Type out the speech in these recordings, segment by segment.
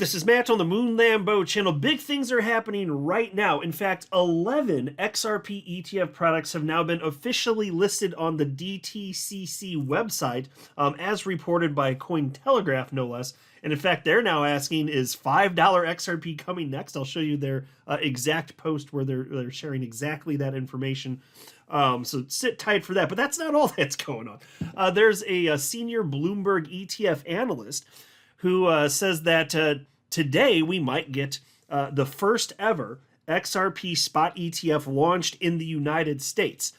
This is Matt on the Moon Lambo channel. Big things are happening right now. In fact, 11 XRP ETF products have now been officially listed on the DTCC website, as reported by CoinTelegraph, no less. And in fact, they're now asking, is $5 XRP coming next? I'll show you their exact post where they're sharing exactly that information. So sit tight for that. But that's not all that's going on. There's a senior Bloomberg ETF analyst who says that today we might get the first ever XRP spot ETF launched in the United States.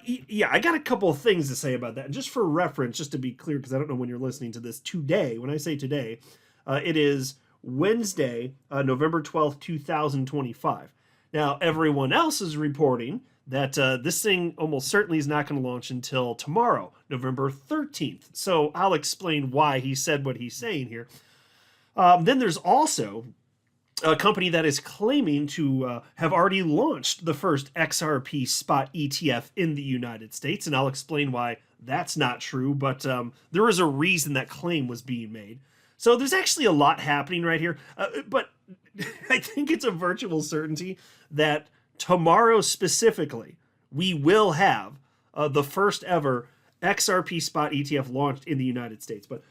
Yeah, I got a couple of things to say about that. And just for reference, just to be clear, because I don't know when you're listening to this, today, when I say today, it is Wednesday, November 12th, 2025. Now, everyone else is reporting that this thing almost certainly is not going to launch until tomorrow, November 13th. So I'll explain why he said what he's saying here. Then there's also a company that is claiming to have already launched the first XRP spot ETF in the United States, and I'll explain why that's not true, but there is a reason that claim was being made. So there's actually a lot happening right here, but I think it's a virtual certainty that tomorrow specifically, we will have the first ever XRP spot ETF launched in the United States. But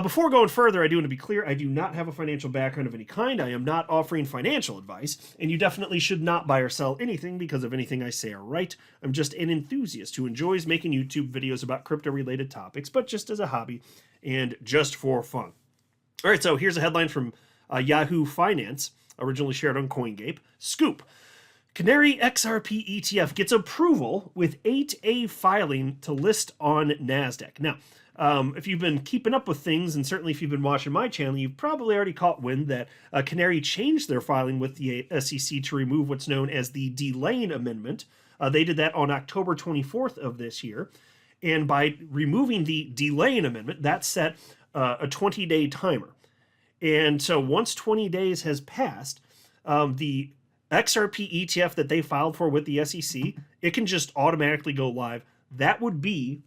before going further, I do want to be clear, I do not have a financial background of any kind. I am not offering financial advice, and you definitely should not buy or sell anything because of anything I say or write. I'm just an enthusiast who enjoys making YouTube videos about crypto-related topics, but just as a hobby and just for fun. All right, so here's a headline from Yahoo Finance, originally shared on CoinGape. Scoop. Canary XRP ETF gets approval with 8A filing to list on NASDAQ. Now, if you've been keeping up with things, and certainly if you've been watching my channel, you've probably already caught wind that Canary changed their filing with the SEC to remove what's known as the delaying amendment. They did that on October 24th of this year. And by removing the delaying amendment, that set a 20-day timer. And so once 20 days has passed, the XRP ETF that they filed for with the SEC, it can just automatically go live. That would be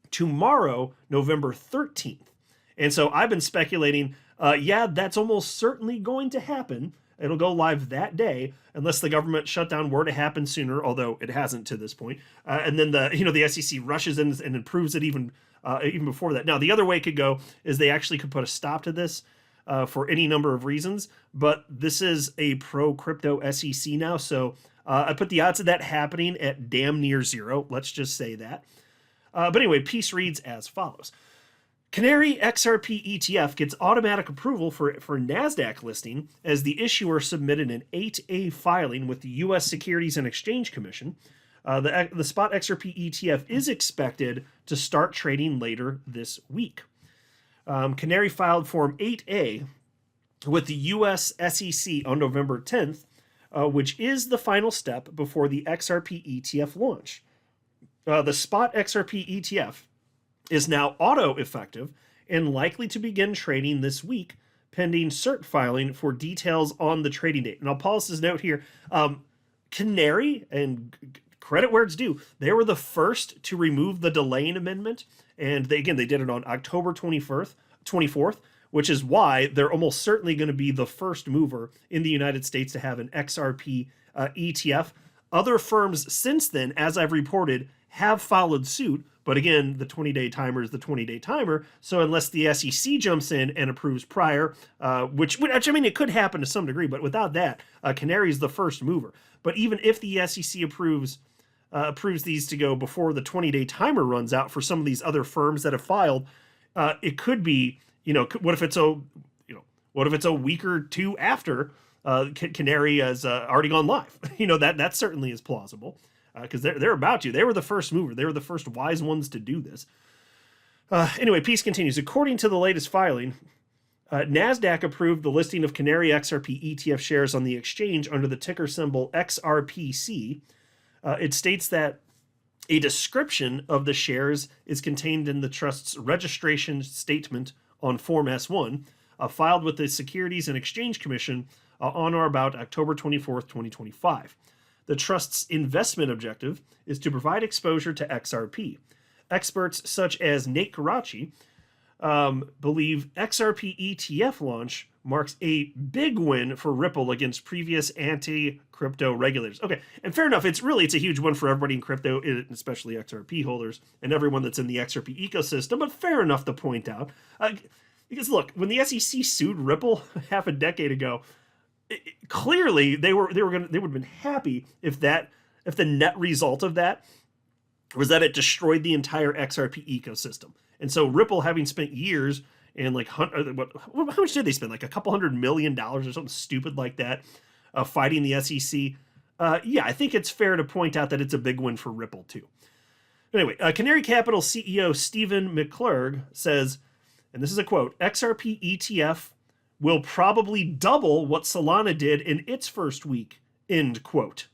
tomorrow, November 13th. And so I've been speculating, yeah, that's almost certainly going to happen. It'll go live that day, unless the government shutdown were to happen sooner, although it hasn't to this point. And then the SEC rushes in and improves it even before that. Now, the other way it could go is they actually could put a stop to this for any number of reasons, but this is a pro-crypto SEC now, so I put the odds of that happening at damn near zero. Let's just say that. But anyway, piece reads as follows. Canary XRP ETF gets automatic approval for NASDAQ listing as the issuer submitted an 8A filing with the U.S. Securities and Exchange Commission. The spot XRP ETF is expected to start trading later this week. Canary filed Form 8A with the U.S. SEC on November 10th, which is the final step before the XRP ETF launch. The spot XRP ETF is now auto-effective and likely to begin trading this week, pending cert filing for details on the trading date. And I'll pause this note here. Canary, and credit where it's due, they were the first to remove the delaying amendment. And they did it on October 24th, which is why they're almost certainly going to be the first mover in the United States to have an XRP ETF. Other firms since then, as I've reported, have followed suit. But again, the 20-day timer is the 20-day timer. So unless the SEC jumps in and approves prior, which I mean, it could happen to some degree, but without that, Canary is the first mover. But even if the SEC approves these to go before the 20-day timer runs out for some of these other firms that have filed, it could be, what if it's a week or two after Canary has already gone live? That certainly is plausible. Because they're about to. They were the first mover. They were the first wise ones to do this. Anyway, piece continues. According to the latest filing, NASDAQ approved the listing of Canary XRP ETF shares on the exchange under the ticker symbol XRPC. It states that a description of the shares is contained in the trust's registration statement on Form S1, filed with the Securities and Exchange Commission on or about October 24th, 2025. The trust's investment objective is to provide exposure to XRP. Experts such as Nate Karachi believe XRP ETF launch marks a big win for Ripple against previous anti-crypto regulators. Okay, and fair enough. It's a huge win for everybody in crypto, especially XRP holders and everyone that's in the XRP ecosystem. But fair enough to point out, because look, when the SEC sued Ripple half a decade ago, clearly they would have been happy if the net result of that was that it destroyed the entire XRP ecosystem. And so Ripple, having spent years and how much did they spend? Like a couple $100 million or something stupid like that, fighting the SEC. Yeah, I think it's fair to point out that it's a big win for Ripple too. Anyway, Canary Capital CEO Stephen McClurg says, and this is a quote, XRP ETF will probably double what Solana did in its first week, end quote.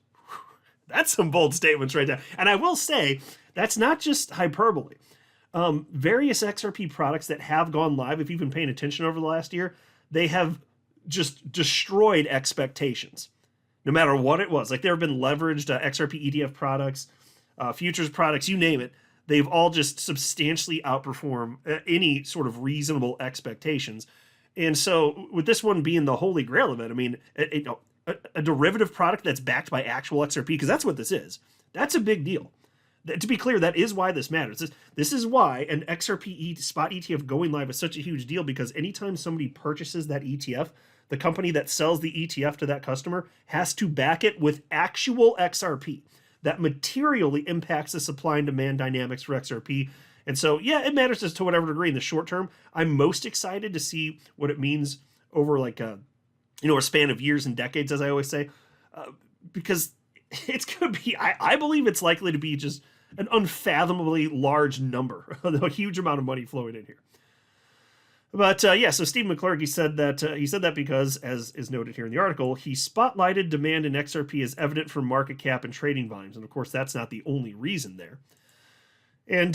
That's some bold statements right there. And I will say, that's not just hyperbole. Various XRP products that have gone live, if you've been paying attention over the last year, they have just destroyed expectations, no matter what it was. Like there have been leveraged XRP ETF products, futures products, you name it. They've all just substantially outperformed any sort of reasonable expectations. And so with this one being the holy grail of it, I mean, a derivative product that's backed by actual XRP, because that's what this is. That's a big deal. To be clear, that is why this matters. This is why an XRP spot ETF going live is such a huge deal, because anytime somebody purchases that ETF, the company that sells the ETF to that customer has to back it with actual XRP. That materially impacts the supply and demand dynamics for XRP. And so, yeah, it matters to whatever degree in the short term. I'm most excited to see what it means over a span of years and decades, as I always say, because it's going to be, I believe it's likely to be just an unfathomably large number, a huge amount of money flowing in here. But so Steve McClurg, he said that because, as is noted here in the article, he spotlighted demand in XRP as evident from market cap and trading volumes. And of course, that's not the only reason there. And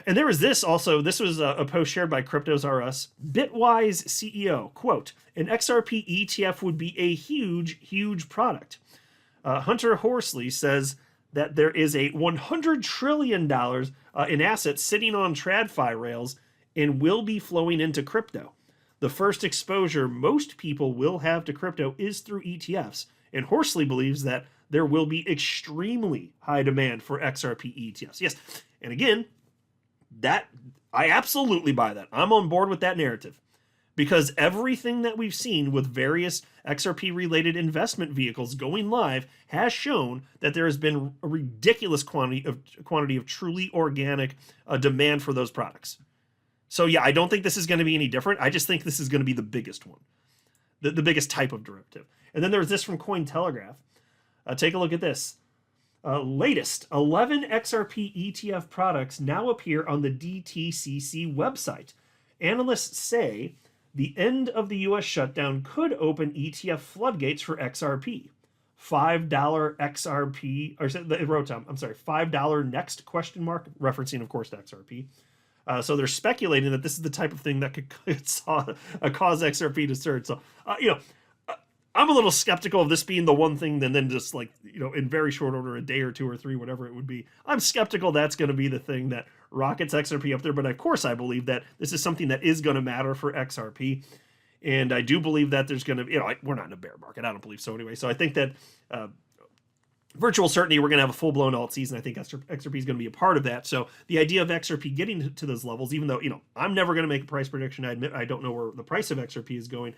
there was this also. This was a post shared by Cryptos R Us. Bitwise CEO, quote, an XRP ETF would be a huge, huge product. Hunter Horsley says that there is a $100 trillion in assets sitting on TradFi rails and will be flowing into crypto. The first exposure most people will have to crypto is through ETFs, and Horsley believes that there will be extremely high demand for XRP ETFs. Yes, and again, that I absolutely buy that. I'm on board with that narrative, because everything that we've seen with various XRP-related investment vehicles going live has shown that there has been a ridiculous quantity of truly organic demand for those products. So yeah, I don't think this is going to be any different. I just think this is going to be the biggest one, the biggest type of derivative. And then there's this from CoinTelegraph. Take a look at this. Latest 11 XRP ETF products now appear on the DTCC website. Analysts say the end of the US shutdown could open ETF floodgates for XRP. $5 XRP, or it wrote down, I'm sorry, $5 next question mark, referencing, of course, to XRP. So they're speculating that this is the type of thing that could cause XRP to surge. So, I'm a little skeptical of this being the one thing, and then just in very short order, a day or two or three, whatever it would be. I'm skeptical that's going to be the thing that rockets XRP up there. But of course, I believe that this is something that is going to matter for XRP. And I do believe that there's going to, we're not in a bear market. I don't believe so anyway. So I think that virtual certainty, we're going to have a full-blown alt season. I think XRP is going to be a part of that. So the idea of XRP getting to those levels, even though, I'm never going to make a price prediction. I admit I don't know where the price of XRP is going.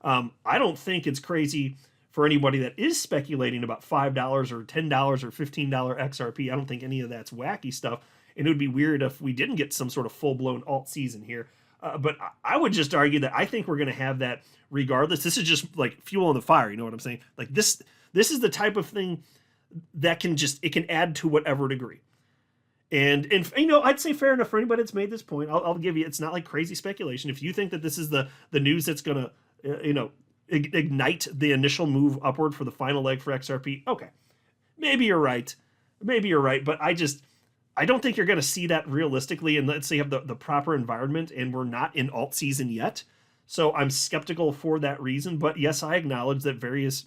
I don't think it's crazy for anybody that is speculating about $5 or $10 or $15 XRP. I don't think any of that's wacky stuff. And it would be weird if we didn't get some sort of full-blown alt season here. But I would just argue that I think we're going to have that regardless. This is just like fuel on the fire. You know what I'm saying? Like this is the type of thing that it can add to whatever degree. And I'd say fair enough for anybody that's made this point. I'll give you, it's not like crazy speculation. If you think that this is the news that's going to, ignite the initial move upward for the final leg for XRP, okay, maybe you're right. But I don't think you're going to see that realistically. And let's say you have the proper environment, and we're not in alt season yet. So I'm skeptical for that reason. But yes, I acknowledge that various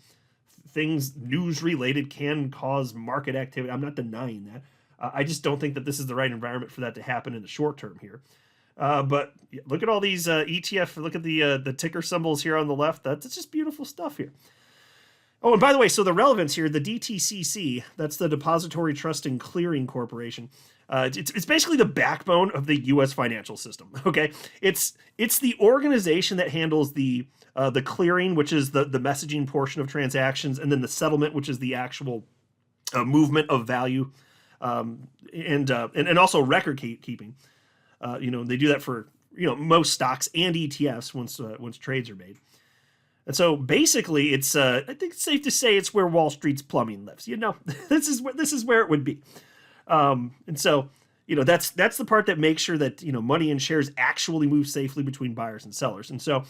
things news related can cause market activity. I'm not denying that. I just don't think that this is the right environment for that to happen in the short term here. But look at all these ETF. Look at the ticker symbols here on the left. That's just beautiful stuff here. Oh, and by the way, so the relevance here, the DTCC, that's the Depository Trust and Clearing Corporation. It's basically the backbone of the U.S. financial system. Okay, it's the organization that handles the clearing, which is the messaging portion of transactions, and then the settlement, which is the actual movement of value, and also record keeping. They do that for most stocks and ETFs once trades are made. And so basically, it's I think it's safe to say it's where Wall Street's plumbing lives. This is where it would be. And so that's the part that makes sure that money and shares actually move safely between buyers and sellers. And so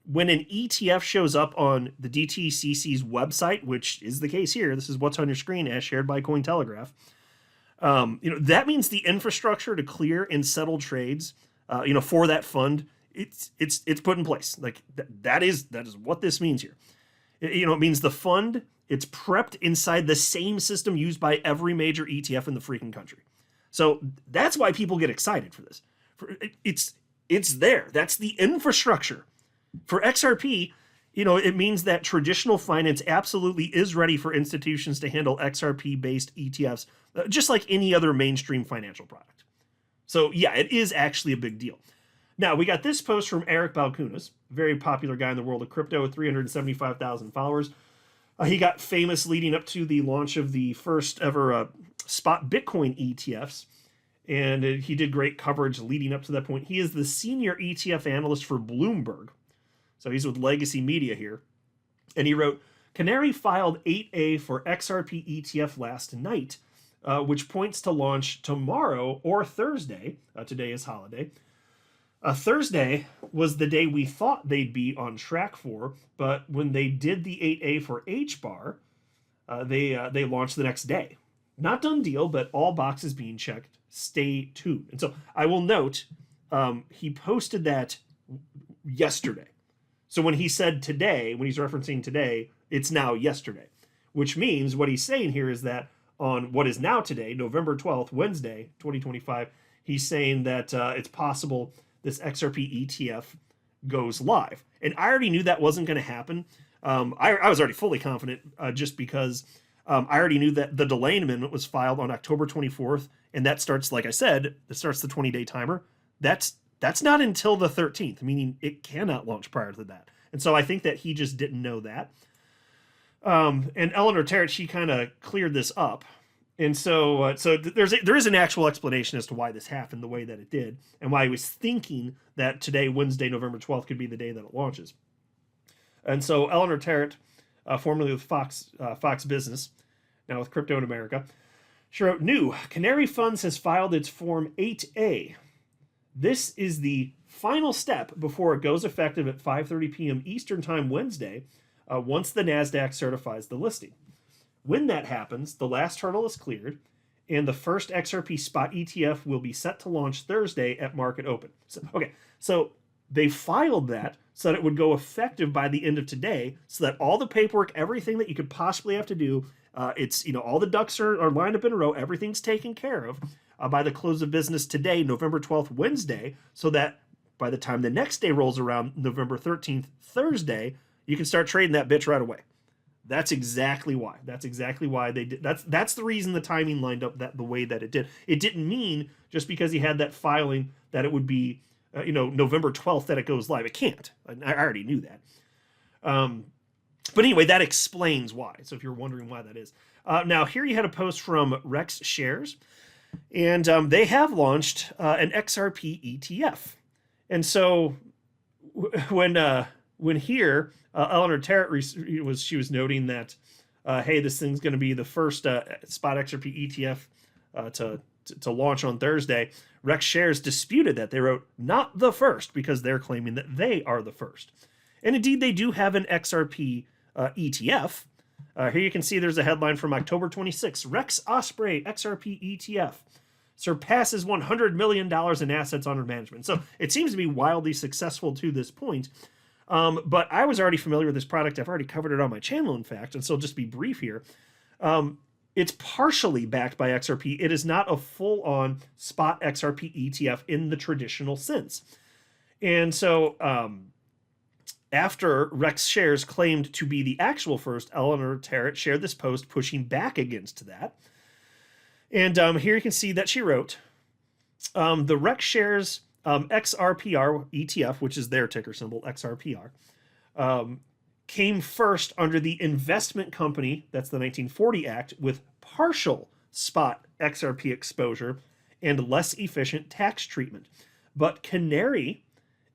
when an ETF shows up on the DTCC's website, which is the case here, this is what's on your screen as shared by CoinTelegraph. That means the infrastructure to clear and settle trades, for that fund, it's put in place. Like that is what this means here. It means the fund, it's prepped inside the same system used by every major ETF in the freaking country. So that's why people get excited for this. It's there. That's the infrastructure. For XRP, it means that traditional finance absolutely is ready for institutions to handle XRP-based ETFs, just like any other mainstream financial product. So yeah, it is actually a big deal. Now, we got this post from Eric Balchunas, very popular guy in the world of crypto with 375,000 followers. He got famous leading up to the launch of the first ever spot Bitcoin ETFs, and he did great coverage leading up to that point. He is the senior ETF analyst for Bloomberg, so he's with Legacy Media here. And he wrote, Canary filed 8A for XRP ETF last night, which points to launch tomorrow or Thursday. Today is holiday. Thursday was the day we thought they'd be on track for, but when they did the 8A for HBAR, they launched the next day. Not done deal, but all boxes being checked. Stay tuned. And so I will note, he posted that yesterday. So when he said today, when he's referencing today, it's now yesterday, which means what he's saying here is that on what is now today, November 12th, Wednesday, 2025, he's saying that it's possible this XRP ETF goes live. And I already knew that wasn't going to happen. I was already fully confident just because I already knew that the delay amendment was filed on October 24th. And that starts, like I said, it starts the 20-day timer. That's not until the 13th, meaning it cannot launch prior to that. And so I think that he just didn't know that. And Eleanor Terrett, she kind of cleared this up. And so there is an actual explanation as to why this happened the way that it did, and why I was thinking that today, Wednesday, November 12th, could be the day that it launches. And so Eleanor Terrett, formerly with Fox Business, now with Crypto in America, she wrote, new, Canary Funds has filed its Form 8A. This is the final step before it goes effective at 5:30 p.m. Eastern Time Wednesday, once the NASDAQ certifies the listing. When that happens, the last hurdle is cleared, and the first XRP spot ETF will be set to launch Thursday at market open. So they filed that so that it would go effective by the end of today, so that all the paperwork, everything that you could possibly have to do, all the ducks are lined up in a row, everything's taken care of by the close of business today, November 12th, Wednesday, so that by the time the next day rolls around, November 13th, Thursday, you can start trading that bitch right away. That's exactly why. That's exactly why they did. That's the reason the timing lined up the way that it did. It didn't mean just because he had that filing that it would be, November 12th that it goes live. It can't. I already knew that. But anyway, that explains why. So if you're wondering why that is. Now, here you had a post from Rex Shares, and they have launched an XRP ETF. And so when here, Eleanor Terrett was noting that, hey, this thing's going to be the first spot XRP ETF to launch on Thursday. Rex Shares disputed that. They wrote, not the first, because they're claiming that they are the first. And indeed, they do have an XRP ETF. Here you can see there's a headline from October 26. Rex Osprey XRP ETF surpasses $100 million in assets under management. So it seems to be wildly successful to this point. But I was already familiar with this product. I've already covered it on my channel, in fact, and so I'll just be brief here. it's partially backed by XRP. It is not a full-on spot XRP ETF in the traditional sense. And so after Rex Shares claimed to be the actual first, Eleanor Terrett shared this post pushing back against that. And here you can see that she wrote, the Rex Shares XRPR ETF, which is their ticker symbol, XRPR, came first under the investment company, that's the 1940 Act, with partial spot XRP exposure and less efficient tax treatment. But Canary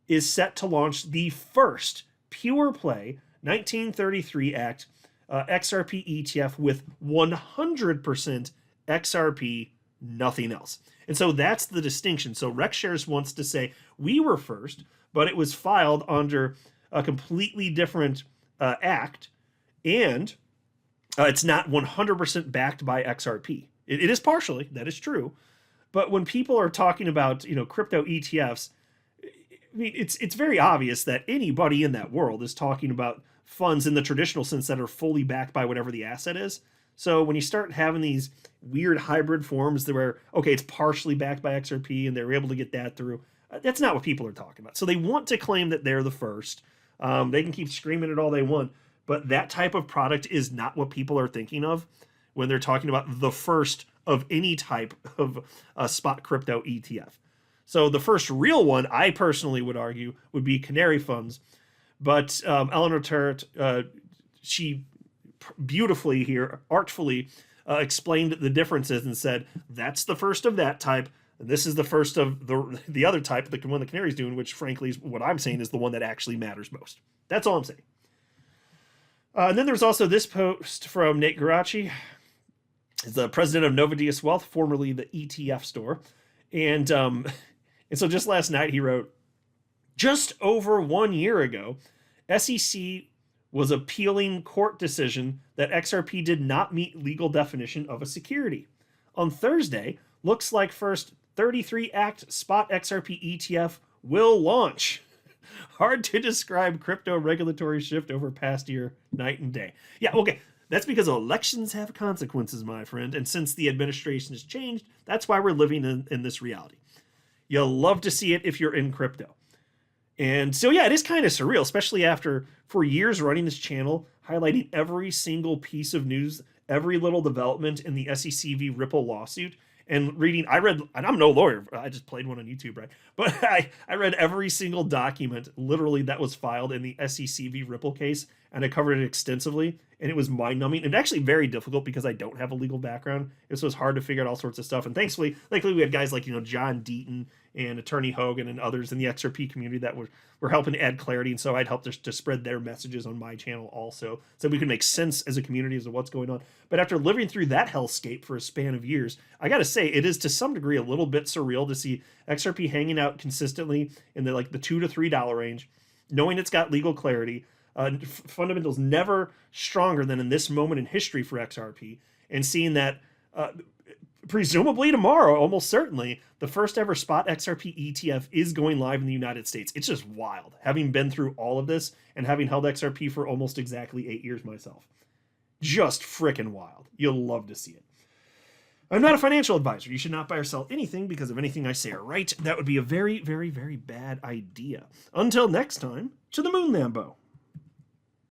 is set to launch the first pure play 1933 Act XRP ETF with 100% XRP, nothing else. And so that's the distinction. So RexShares wants to say we were first, but it was filed under a completely different act, and it's not 100% backed by XRP. It is partially, that is true. But when people are talking about, crypto ETFs, I mean, it's very obvious that anybody in that world is talking about funds in the traditional sense that are fully backed by whatever the asset is. So when you start having these weird hybrid forms where, okay, it's partially backed by XRP and they're able to get that through, that's not what people are talking about. So they want to claim that they're the first. They can keep screaming it all they want, but that type of product is not what people are thinking of when they're talking about the first of any type of spot crypto ETF. So the first real one, I personally would argue, would be Canary funds. But Eleanor Terrett, she beautifully here, artfully explained the differences and said, that's the first of that type. And this is the first of the other type, the one the Canary's doing, which frankly is what I'm saying is the one that actually matters most. That's all I'm saying. And then there's also this post from Nate Garachi, the president of Novadius Wealth, formerly the ETF store. And so just last night he wrote, just over 1 year ago, SEC was appealing court decision that XRP did not meet legal definition of a security. On Thursday, looks like first 33 Act spot XRP ETF will launch. Hard to describe crypto regulatory shift over past year, night and day. Yeah, okay. That's because elections have consequences, my friend. And since the administration has changed, that's why we're living in this reality. You'll love to see it if you're in crypto. And so, yeah, it is kind of surreal, especially after, for years running this channel, highlighting every single piece of news, every little development in the SEC v. Ripple lawsuit, and I read, and I'm no lawyer, I just played one on YouTube, right? But I read every single document, literally, that was filed in the SEC v. Ripple case, and I covered it extensively, and it was mind-numbing, and actually very difficult because I don't have a legal background. It was hard to figure out all sorts of stuff, and thankfully, we had guys like, John Deaton and Attorney Hogan and others in the XRP community that were helping to add clarity, and so I'd help to spread their messages on my channel also, so we could make sense as a community as to what's going on. But after living through that hellscape for a span of years, I gotta say, it is to some degree a little bit surreal to see XRP hanging out consistently in the $2 to $3 range, knowing it's got legal clarity, fundamentals never stronger than in this moment in history for XRP, and seeing that presumably tomorrow, almost certainly, the first ever spot XRP ETF is going live in the United States. It's just wild, having been through all of this and having held XRP for almost exactly 8 years myself. Just frickin' wild. You'll love to see it. I'm not a financial advisor. You should not buy or sell anything because of anything I say or write. That would be a very, very, very bad idea. Until next time, to the moon, Lambo.